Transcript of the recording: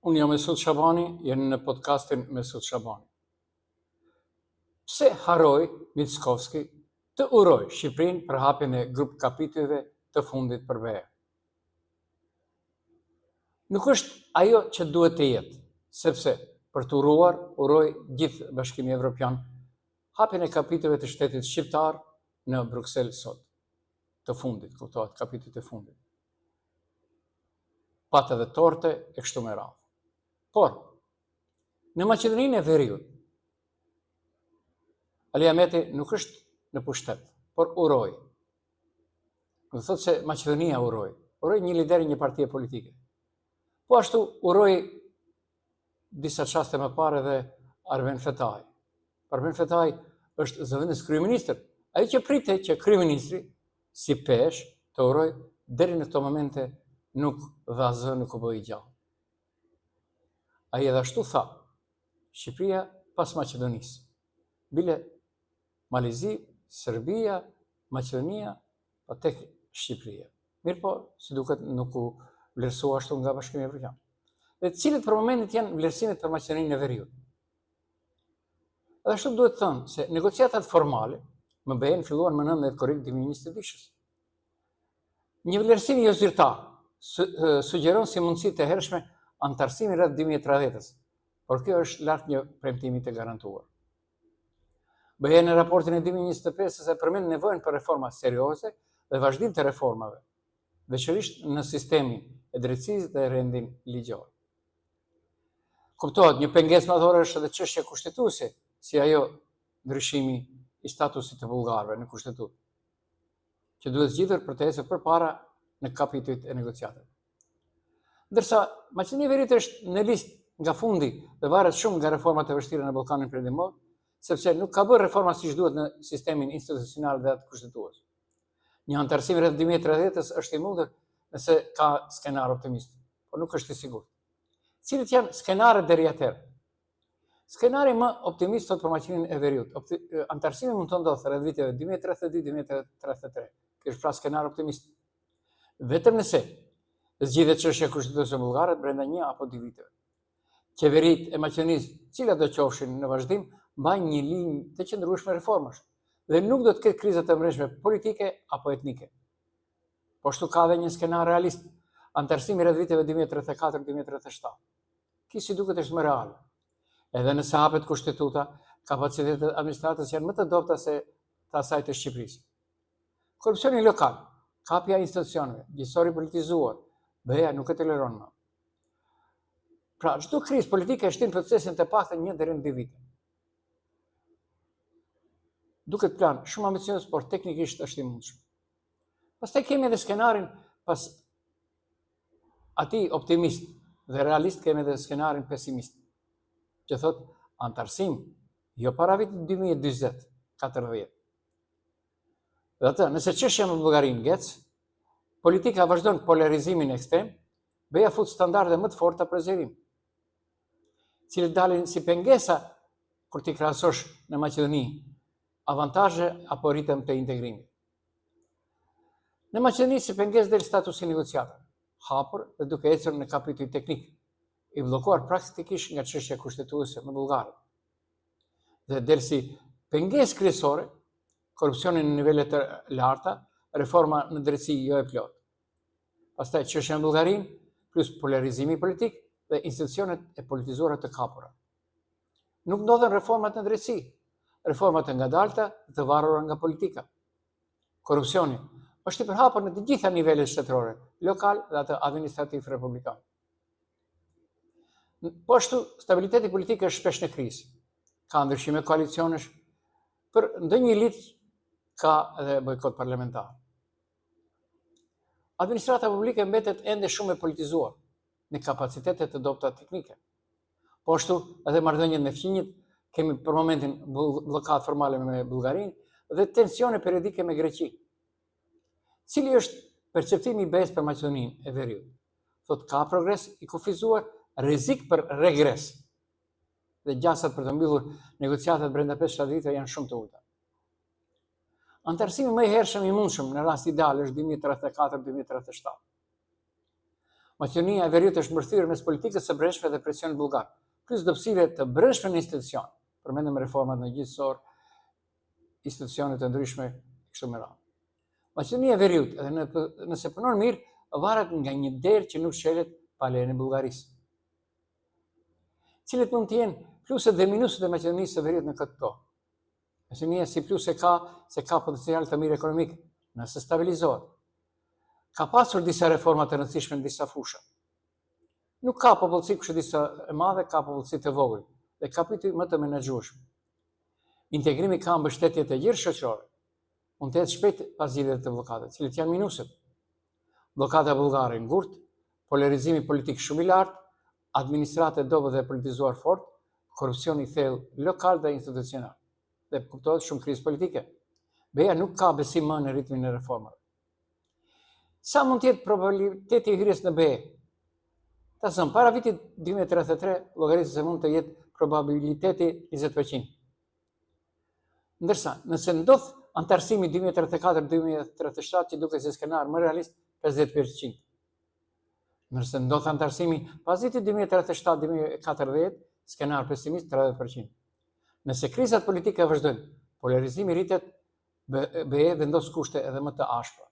Unë jam Mesut Shabani, jeni në podcastin Mesut Shabani. Pse haroi Mickovski të uroj Shqipërinë për hapjen e grup kapitujve të fundit për BE? Nuk është ajo që duhet të jetë, sepse për të uroj gjithë Bashkimi Evropian hapjen e kapitujve të shtetit shqiptar në Bruxelles sot, të fundit, kuptohet, kapitujt të fundit. Patë edhe torte e kështu me radhë. Por, në Maqedoninë e Veriut, Ali Ahmeti nuk është në pushtet, por uroj. Dhe thotë se Maqedonia uroj një lider i një partie politike. Po ashtu uroj disa çaste më parë edhe Arben Fetaj. Arben Fetaj është zëvendës kryeministër, ai që pritet që kryeministri si pesh të uroj deri në këto momente nuk dha zë, nuk u bë i gjallë. Ai edhe ashtu tha, Shqipëria pas Maqedonisë. Bile Malizi, Serbia, Maqedonia, pa tek Shqipëria. Mirë po, si duket nuk u vlerësua ashtu nga Bashkimi Evropian. Dhe cilët për momentin janë vlerësimet për Maqedoninë e Veriut. Edhe ashtu duhet të thënë se negociatat formale më BE filluan më 19 korrik 2022. Një vlerësim jo zyrtar sugjeron si mundësi të hershme antarësimi rreth 2030-s, por kjo është lart një premtimi të garantuar. BE në raportin e 2025 se përmend nevojën për reforma serioze dhe vazhdim të reformave, veçanërisht në sistemin e drejtësisë dhe rendin ligjor. Kuptohet, një pengesë madhore është edhe çështja kushtetuese, si ajo ndryshimi i statusit të bullgarëve në kushtetutë, që duhet zgjidhur për të ecur përpara në kapitujt e negociatave. Ndërsa Maqedonia e Veriut është në listë nga fundi dhe varet shumë nga reformat e vështira në Ballkanin Perëndimor, sepse nuk ka bërë reforma siç duhet në sistemin institucional dhe atë kushtetues. Një antarësim rreth 2030-s është i mundur nëse ka skenar optimist, por nuk është i sigurt. Cilët janë skenarët deri atëherë? Skenari më optimist thot për Maqedoninë e Veriut. Antarësimi mund të ndodhë rreth viteve 2032-2033. Ky është pra skenar optimist. Vetëm nëse zgjidhet çështja kushtetuese bullgare brenda 1 apo 2 viteve. Qeveritë e Maqedonisë, cilat do qofshin në vazhdim, mbajnë një linjë të qëndrueshme reformash dhe nuk do të ketë kriza të mbrëmshme politike apo etnike. Po ashtu ka edhe një skenar realist, antarësimi rreth viteve 2034-2037. Ky si duket është më real. Edhe nëse hapet kushtetuta, kapacitetet administratës janë më të dobta se të asaj të Shqipërisë. Korrupsioni lokal, kapja e institucioneve, gjithësori politizuar, BE nuk e toleron më. Pra, çdo krizë politike shtin procesin të paktën 1 deri në 2 vite. Duket plan shumë ambicioz, por teknikisht është i mundshëm. Pastaj kemi edhe skenarin pas atij optimist dhe realist, kemi edhe skenarin pesimist, që thot antarësim jo para vitit 2040. Dhe atë, nëse çështja me Bullgarinë ngec, politika vazhdon polarizimin ekstrem, BE fut standarde më të forta për zgjerim, cilët dalin si pengesa kur ti krahasosh në Maqedoni avantazhe apo ritëm të integrimit. Në Maqedoni si pengesë del statusi negociator, hapur dhe duke ecur në kapitull teknik, i bllokuar praktikisht nga çështja kushtetuese me bullgarët. Dhe del si pengesë kryesore korrupsioni në nivele të larta, reforma në drejtësi jo e plot. Pastaj çështja në Bullgarinë, plus polarizimi politik dhe institucionet e politizuara të kapura. Nuk ndodhen reformat në drejtësi, reformat e ngadalta dhe të varura nga politika. Korrupsioni është i përhapur në të gjitha nivelet shtetërore, lokal dhe atë administrativ republikan. Po ashtu, stabiliteti politik është shpesh në krizë. Ka ndryshime koalicionesh, për ndonjë liç ka edhe bojkot parlamentar. Administrata publike mbetet ende shumë e politizuar, me kapacitete të dobta teknike. Po ashtu, edhe marrëdhëniet me fqinjit, kemi për momentin bllokatë formale me Bullgarinë dhe tensione periodike me Greqi. Cili është perceptimi i BE-s për Maqedoninë e Veriut? Thot ka progres i kufizuar, rrezik për regres. Dhe gjasat për të mbyllur negociatat brenda 5-7 viteve janë shumë të ulta. Antarësimi më i hershëm i mundshëm në rast ideal është 2034-2037. Maqedonia e Veriut është mbërthyer mes politikës së brendshme dhe presionit bullgar, plus dobësive të brendshme në institucion. Përmendëm reformat në gjithësor, institucionet e ndryshme kështu me radhë. Maqedonia e Veriut, edhe nëse punon mirë, varet nga një derë që nuk shqelet pa lejen e Bullgarisë. Cilet mund të jenë pluset dhe minuset e Maqedonisë së Veriut në këtë kohë? Maqedonia si plus se ka potencial të mirë ekonomik, nëse stabilizohet. Ka pasur disa reforma të rëndësishme në disa fusha. Nuk ka popullsi kushtetësisë e madhe, ka popullsi të vogël dhe kapitull më të menaxhueshëm. Integrimi ka mbështetje të gjithë shoqërore. Mund të jetë shpejt pas zgjidhjeve të bllokadës, cilët janë minuset. Bllokada bullgare ngurtë, polarizimi politik shumë i lartë, administratë e dobët dhe politizuar fort, korrupsioni i thellë lokal dhe institucional. Dhe kuptohet shumë krizë politike. BE-ja nuk ka besim më në ritmin e reformave. Sa mund të jetë probabiliteti i hyrjes në BE? Ta thënë, para vitit 2033, llogaritet se mund të jetë probabiliteti 20%. Ndërsa, nëse ndodh antarësimi 2034-2037 që duket si skenar më realist, 50%. Nëse ndodh antarësimi pas vitit 2037-2040, skenar pesimist 30%. Nëse krizat politike vazhdojnë, polarizimi rritet, BE vendos kushte edhe më të ashpra.